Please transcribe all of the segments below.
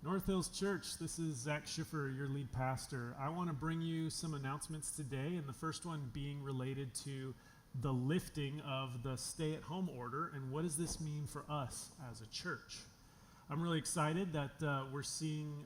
North Hills Church, this is Zach Schiffer, your lead pastor. I want to bring you some announcements today, and the first one being related to the lifting of the stay-at-home order, and what does this mean for us as a church? I'm really excited that we're seeing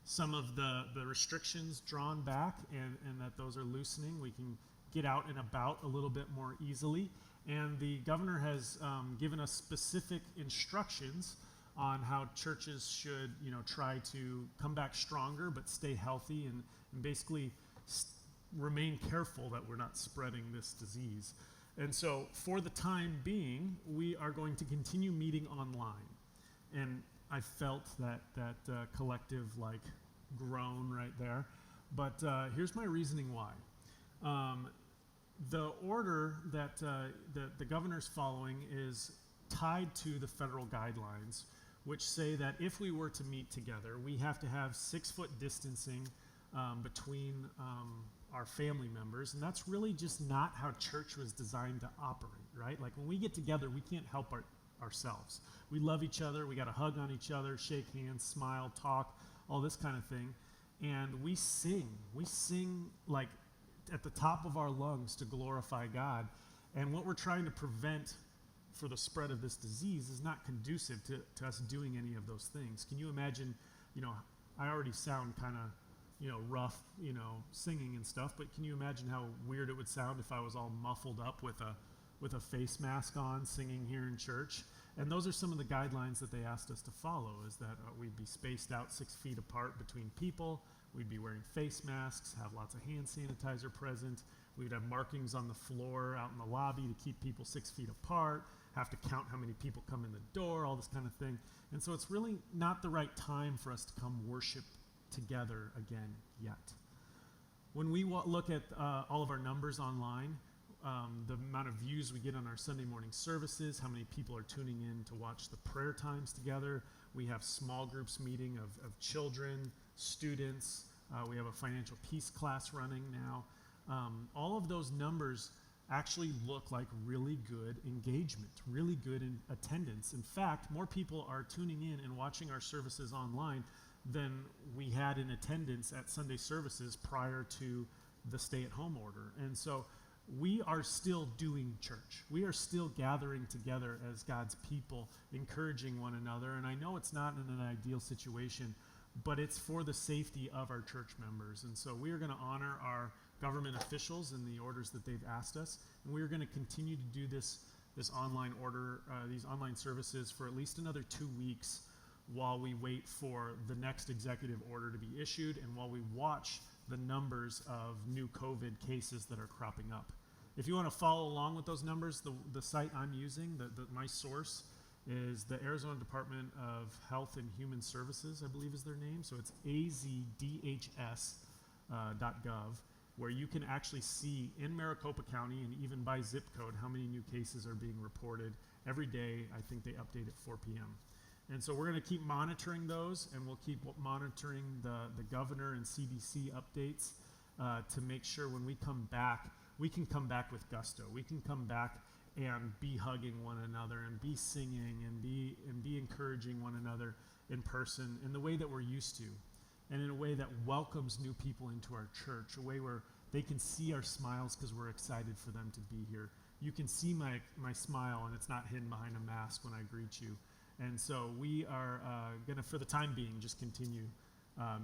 some of the restrictions drawn back and that those are loosening. We can get out and about a little bit more easily, and the governor has given us specific instructions on how churches should, try to come back stronger but stay healthy and basically remain careful that we're not spreading this disease. And so for the time being, we are going to continue meeting online. And I felt that collective groan right there. But here's my reasoning why. The order that the governor's following is tied to the federal guidelines, which say that if we were to meet together, we have to have 6-foot distancing between our family members, and that's really just not how church was designed to operate, right? Like when we get together, we can't help ourselves. We love each other, we got to hug on each other, shake hands, smile, talk, all this kind of thing, and we sing like at the top of our lungs to glorify God, and what we're trying to prevent for the spread of this disease is not conducive to us doing any of those things. Can you imagine, I already sound kind of, rough, singing and stuff, but can you imagine how weird it would sound if I was all muffled up with a face mask on singing here in church? And those are some of the guidelines that they asked us to follow, is that we'd be spaced out 6 feet apart between people, we'd be wearing face masks, have lots of hand sanitizer present, we'd have markings on the floor out in the lobby to keep people 6 feet apart, have to count how many people come in the door, all this kind of thing. And so it's really not the right time for us to come worship together again yet. When we look at all of our numbers online, the amount of views we get on our Sunday morning services, how many people are tuning in to watch the prayer times together. We have small groups meeting of children, students. We have a financial peace class running now. All of those numbers actually look like really good engagement, really good in attendance. In fact, more people are tuning in and watching our services online than we had in attendance at Sunday services prior to the stay-at-home order. And so we are still doing church. We are still gathering together as God's people, encouraging one another. And I know it's not in an ideal situation, but it's for the safety of our church members. And so we are going to honor our government officials and the orders that they've asked us. And we are going to continue to do this online order, these online services for at least another 2 weeks while we wait for the next executive order to be issued and while we watch the numbers of new COVID cases that are cropping up. If you want to follow along with those numbers, the site I'm using, my source, is the Arizona Department of Health and Human Services, I believe is their name. So it's azdhs.gov, where you can actually see in Maricopa County and even by zip code how many new cases are being reported every day. I think they update at 4 p.m. And so we're going to keep monitoring those, and we'll keep monitoring the governor and CDC updates to make sure when we come back, we can come back with gusto. We can come back and be hugging one another and be singing and be encouraging one another in person in the way that we're used to, and in a way that welcomes new people into our church, a way where they can see our smiles because we're excited for them to be here. You can see my smile, and it's not hidden behind a mask when I greet you. And so we are going to, for the time being, just continue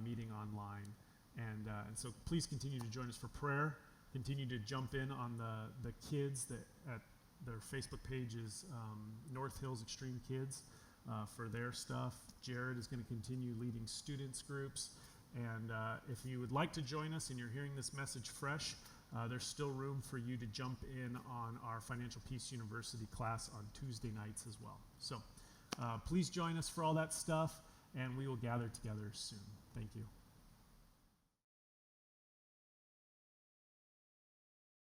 meeting online. And so please continue to join us for prayer. Continue to jump in on the kids at their Facebook page is North Hills Extreme Kids for their stuff. Jared is going to continue leading students groups. And if you would like to join us and you're hearing this message fresh, there's still room for you to jump in on our Financial Peace University class on Tuesday nights as well. So please join us for all that stuff, and we will gather together soon. Thank you.